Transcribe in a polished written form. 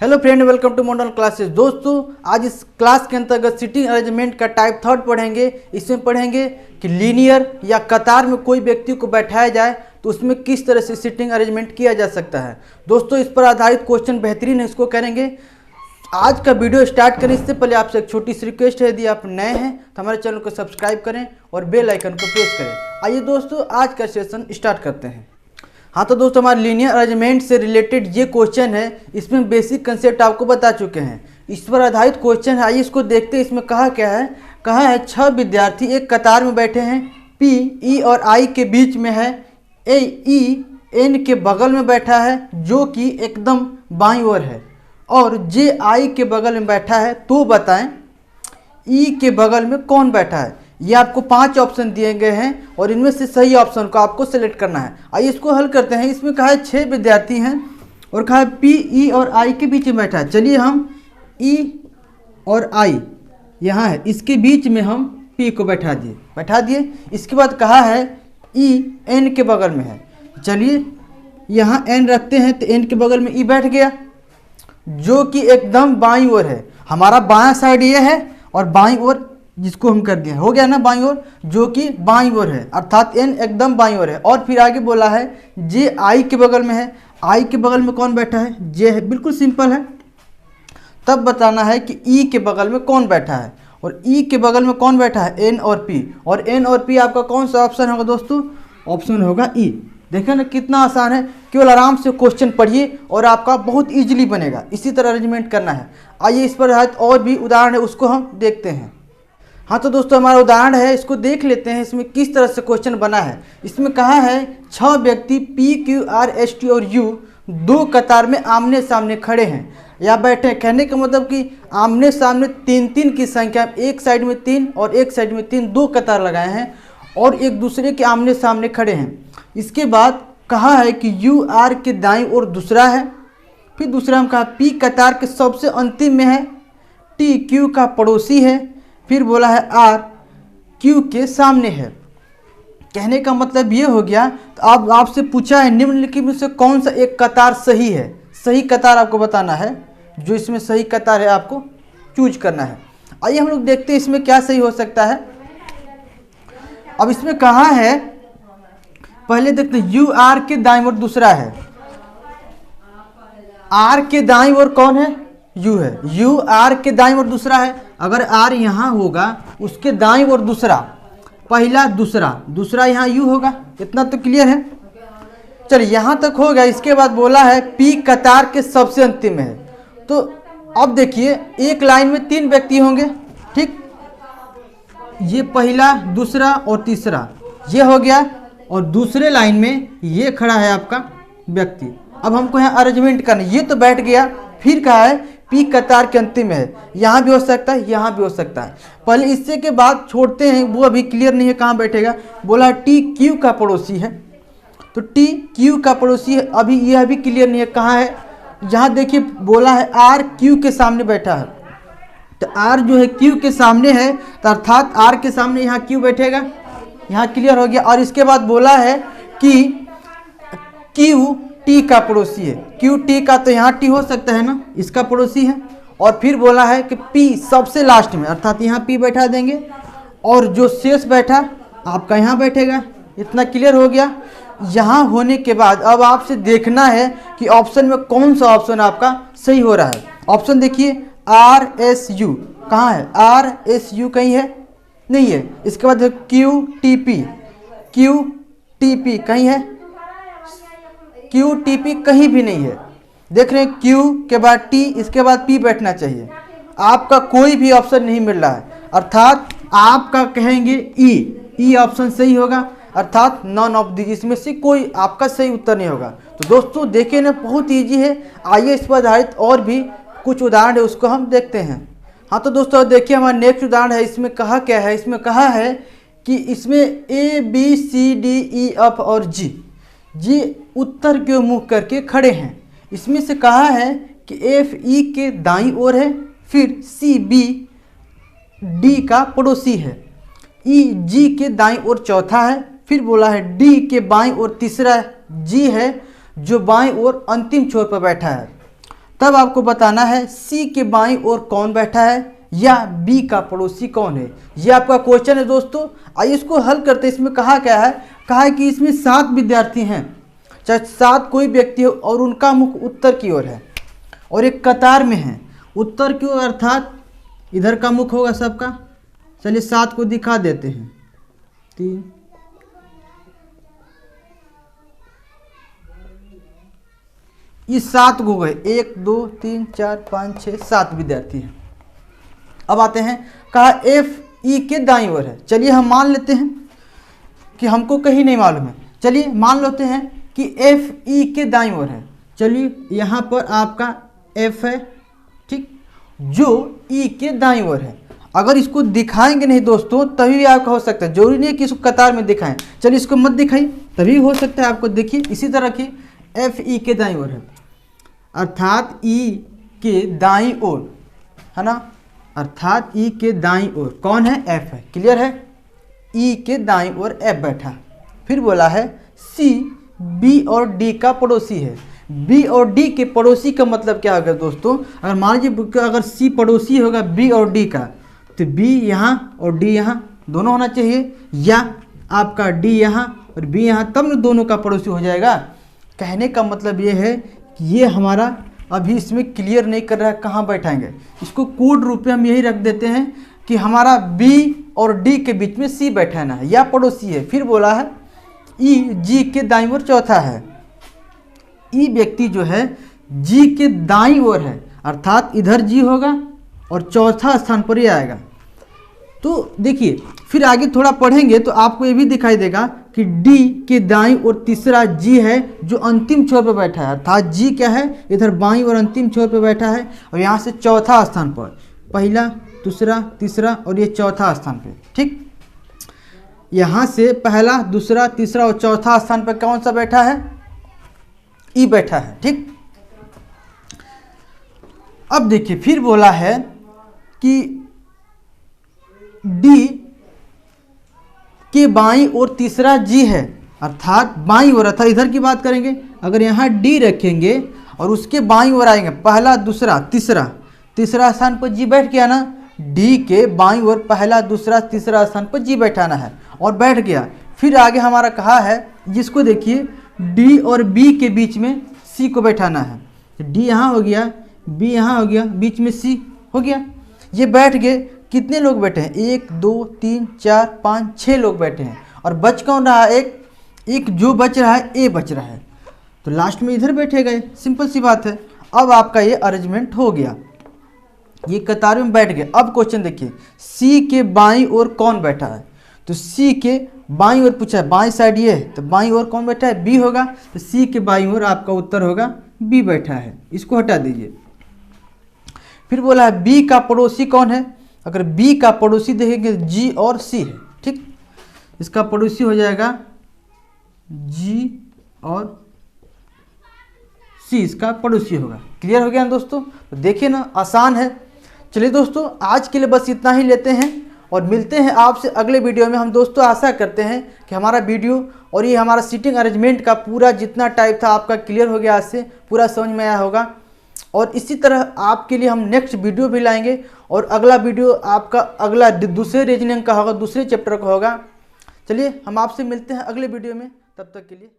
Hello friend, welcome to modern classes. दोस्तों, आज इस क्लास के अंतर्गत सिटिंग अरेंजमेंट का टाइप थर्ड पढ़ेंगे। इसमें पढ़ेंगे कि लीनियर या कतार में कोई व्यक्ति को बैठाया जाए तो उसमें किस तरह से सिटिंग अरेंजमेंट किया जा सकता है। दोस्तों, इस पर आधारित क्वेश्चन बेहतरीन है, इसको करेंगे। आज का वीडियो स्टार्ट करने से पहले आपसे एक छोटी सी रिक्वेस्ट है, यदि आप नए हैं तो हमारे चैनल को सब्सक्राइब करें और बेल आइकन को प्रेस करें। आइए दोस्तों, आज का सेशन स्टार्ट करते हैं। हाँ तो दोस्तों, हमारे लीनियर अरेंजमेंट से रिलेटेड ये क्वेश्चन है। इसमें बेसिक कंसेप्ट आपको बता चुके हैं, इस पर आधारित क्वेश्चन है। आइए इसको देखते हैं। इसमें कहा क्या है? कहा है 6 विद्यार्थी एक कतार में बैठे हैं। P E और I के बीच में है। E N के बगल में बैठा है जो कि एकदम बाईं ओर है, और J I के बगल में बैठा है। तो बताएं E के बगल में कौन बैठा है। ये आपको 5 ऑप्शन दिए गए हैं और इनमें से सही ऑप्शन को आपको सेलेक्ट करना है। आइए इसको हल करते हैं। इसमें कहा है 6 विद्यार्थी हैं और कहा है P E और I के बीच में बैठा है। चलिए हम E और I यहाँ है, इसके बीच में हम P को बैठा दिए। इसके बाद कहा है E N के बगल में है। चलिए यहाँ N रखते हैं तो N के बगल में E बैठ गया जो कि एकदम बाईं ओर है। हमारा बायां साइड ये है और बाईं ओर जिसको हम कर दिए, हो गया ना, बाईं ओर जो कि बाईं ओर है, अर्थात N एकदम बाईं ओर है। और फिर आगे बोला है J I के बगल में है। I के बगल में कौन बैठा है? J है। बिल्कुल सिंपल है। तब बताना है कि E के बगल में कौन बैठा है, और E के बगल में कौन बैठा है? N और P। और N और P आपका कौन सा ऑप्शन होगा दोस्तों? ऑप्शन होगा E। देखें ना कितना आसान है। केवल आराम से क्वेश्चन पढ़िए और आपका बहुत ईजिली बनेगा। इसी तरह अरेंजमेंट करना है। आइए इस पर आधारित और भी उदाहरण है, उसको हम देखते हैं। हाँ तो दोस्तों, हमारा उदाहरण है, इसको देख लेते हैं। इसमें किस तरह से क्वेश्चन बना है। इसमें कहा है 6 व्यक्ति P Q R S T और U 2 कतार में आमने सामने खड़े हैं या बैठे हैं। कहने का मतलब कि आमने सामने 3-3 की संख्या, एक साइड में 3 और एक साइड में 3, 2 कतार लगाए हैं और एक दूसरे के आमने सामने खड़े हैं। इसके बाद कहा है कि U R के दाईं ओर दूसरा है। फिर दूसरा हम कहा P कतार के सबसे अंतिम में है, T Q का पड़ोसी है। फिर बोला है R Q के सामने है। कहने का मतलब ये हो गया। तो अब आपसे पूछा है निम्नलिखित में से कौन सा एक कतार सही है। सही कतार आपको बताना है, जो इसमें सही कतार है आपको चूज करना है। आइए हम लोग देखते हैं इसमें क्या सही हो सकता है। अब इसमें कहा है, पहले देखते हैं U R के दाईं ओर दूसरा है। R के दाईं ओर कौन है? U है। U R के दाईं ओर दूसरा है। अगर R यहाँ होगा, उसके दाईं ओर दूसरा, पहला दूसरा यहाँ U होगा। इतना तो क्लियर है। चलिए यहाँ तक हो गया। इसके बाद बोला है P कतार के सबसे अंतिम में है। तो अब देखिए, एक लाइन में 3 व्यक्ति होंगे, ठीक। ये पहला, दूसरा और तीसरा, ये हो गया। और दूसरे लाइन में ये खड़ा है आपका व्यक्ति। अब हमको यहाँ अरेंजमेंट करना, ये तो बैठ गया। फिर कहा है P कतार के अंतिम में है। यहाँ भी हो सकता है, यहाँ भी हो सकता है। पहले इससे के बाद छोड़ते हैं, वो अभी क्लियर नहीं है कहाँ बैठेगा। बोला T Q का पड़ोसी है, तो T Q का पड़ोसी है। अभी यह भी क्लियर नहीं है कहाँ है। यहाँ देखिए बोला है R Q के सामने बैठा है, तो R जो है Q के सामने है, तो अर्थात R के सामने यहाँ Q बैठेगा। यहाँ क्लियर हो गया। और इसके बाद बोला है कि Q T का पड़ोसी है। Q T का, तो यहाँ T हो सकता है ना, इसका पड़ोसी है। और फिर बोला है कि P सबसे लास्ट में, अर्थात यहाँ P बैठा देंगे और जो शेष बैठा आपका यहाँ बैठेगा। इतना क्लियर हो गया। यहाँ होने के बाद अब आपसे देखना है कि ऑप्शन में कौन सा ऑप्शन आपका सही हो रहा है। ऑप्शन देखिए R S U कहाँ है? R S U कहीं है? नहीं है। इसके बाद Q T P कहीं है? Q T P कहीं भी नहीं है। देख रहे हैं, Q के बाद T, इसके बाद P बैठना चाहिए। आपका कोई भी ऑप्शन नहीं मिल रहा है, अर्थात आपका कहेंगे E ऑप्शन सही होगा, अर्थात नॉन ऑफ दी, इसमें से कोई आपका सही उत्तर नहीं होगा। तो दोस्तों देखिए ना, बहुत ईजी है। आइए इस पर आधारित और भी कुछ उदाहरण है, उसको हम देखते हैं। हाँ तो दोस्तों देखिए, हमारा नेक्स्ट उदाहरण है। इसमें कहा क्या है? इसमें कहा है कि इसमें A B C D E F और G उत्तर के मुँह करके खड़े हैं। इसमें से कहा है कि F E के दाईं ओर है, फिर C B D का पड़ोसी है, E G के दाईं ओर चौथा है। फिर बोला है D के बाईं ओर तीसरा G है, जो बाईं ओर अंतिम छोर पर बैठा है। तब आपको बताना है सी के बाईं ओर कौन बैठा है या बी का पड़ोसी कौन है। ये आपका क्वेश्चन है दोस्तों। आइए इसको हल करते हैं। इसमें कहा क्या है, कहा है कि इसमें 7 विद्यार्थी हैं, चाहे 7 कोई व्यक्ति हो और उनका मुख उत्तर की ओर है और एक कतार में है उत्तर की ओर, अर्थात इधर का मुख होगा सबका। चलिए 7 को दिखा देते हैं। 3 ये 7 को गए, 1 2 3 4 5 6 7 विद्यार्थी हैं। अब आते हैं, कहा एफ ई के दाईं ओर है। चलिए हम मान लेते हैं कि हमको कहीं नहीं मालूम है। चलिए मान लेते हैं कि एफ ई के दाईं ओर है। चलिए यहाँ पर आपका एफ है, ठीक, जो ई के दाईं ओर है। अगर इसको दिखाएंगे नहीं दोस्तों तभी भी आपका हो सकता है, जरूरी नहीं है कि इसको कतार में दिखाएं। चलिए इसको मत दिखाइए, तभी हो सकता है आपको। देखिए इसी तरह की एफ ई के दाईं ओर है, अर्थात ई के दाईं ओर है ना, अर्थात ई के दाईं ओर कौन है, एफ है। क्लियर है, ई के दाईं ओर एफ बैठा। फिर बोला है सी बी और डी का पड़ोसी है। बी और डी के पड़ोसी का मतलब क्या होगा दोस्तों, अगर मान लीजिए अगर सी पड़ोसी होगा बी और डी का, तो बी यहाँ और डी यहाँ दोनों होना चाहिए, या आपका डी यहाँ और बी यहाँ, तब न दोनों का पड़ोसी हो जाएगा। कहने का मतलब ये है कि ये हमारा अभी इसमें क्लियर नहीं कर रहा है कहाँ बैठाएंगे। इसको कोड रूप में हम यही रख देते हैं कि हमारा बी और डी के बीच में सी बैठाना है या पड़ोसी है। फिर बोला है ई जी के दाईं ओर चौथा है। ई व्यक्ति जो है जी के दाईं ओर है, अर्थात इधर जी होगा और चौथा स्थान पर ही आएगा। तो देखिए फिर आगे थोड़ा पढ़ेंगे तो आपको ये भी दिखाई देगा कि डी के दाईं ओर तीसरा जी है जो अंतिम छोर पर बैठा है, अर्थात जी क्या है, इधर बाईं ओर अंतिम छोर पर बैठा है और यहाँ से चौथा स्थान पर, पहला दूसरा तीसरा और ये चौथा स्थान पे, ठीक। यहाँ से पहला दूसरा तीसरा और चौथा स्थान पर कौन सा बैठा है, ई बैठा है, ठीक। अब देखिए फिर बोला है कि डी के बाईं ओर तीसरा जी है, अर्थात बाईं ओर, अर्थात इधर की बात करेंगे। अगर यहाँ डी रखेंगे और उसके बाईं ओर आएंगे, पहला दूसरा तीसरा स्थान पर जी बैठ गया ना, डी के बाईं ओर पहला दूसरा तीसरा स्थान पर जी बैठाना है और बैठ गया। फिर आगे हमारा कहा है, जिसको देखिए डी और बी के बीच में सी को बैठाना है। डी यहाँ हो गया, बी यहाँ हो गया, बीच में सी हो गया। ये बैठ गए। कितने लोग बैठे हैं, 1 2 3 4 5 6 लोग बैठे हैं और बच कौन रहा है, एक जो बच रहा है ए बच रहा है, तो लास्ट में इधर बैठे गए। सिंपल सी बात है। अब आपका ये अरेंजमेंट हो गया, ये कतार में बैठ गए। अब क्वेश्चन देखिए, सी के बाईं ओर कौन बैठा है, तो सी के बाईं ओर पूछा है, बाईं साइड ये है तो बाईं ओर कौन बैठा है, बी होगा, तो सी के बाईं ओर आपका उत्तर होगा बी बैठा है। इसको हटा दीजिए। फिर बोला है बी का पड़ोसी कौन है। अगर बी का पड़ोसी देखेंगे जी और सी है, ठीक, इसका पड़ोसी हो जाएगा जी और सी, इसका पड़ोसी होगा। क्लियर हो गया ना दोस्तों। तो देखिए ना, आसान है। चलिए दोस्तों आज के लिए बस इतना ही लेते हैं और मिलते हैं आपसे अगले वीडियो में। हम दोस्तों आशा करते हैं कि हमारा वीडियो और ये हमारा सीटिंग अरेंजमेंट का पूरा जितना टाइप था आपका क्लियर हो गया, आज से पूरा समझ में आया होगा। और इसी तरह आपके लिए हम नेक्स्ट वीडियो भी लाएंगे और अगला वीडियो आपका अगला दूसरे रीजनिंग का होगा, दूसरे चैप्टर का होगा। चलिए हम आपसे मिलते हैं अगले वीडियो में, तब तक के लिए।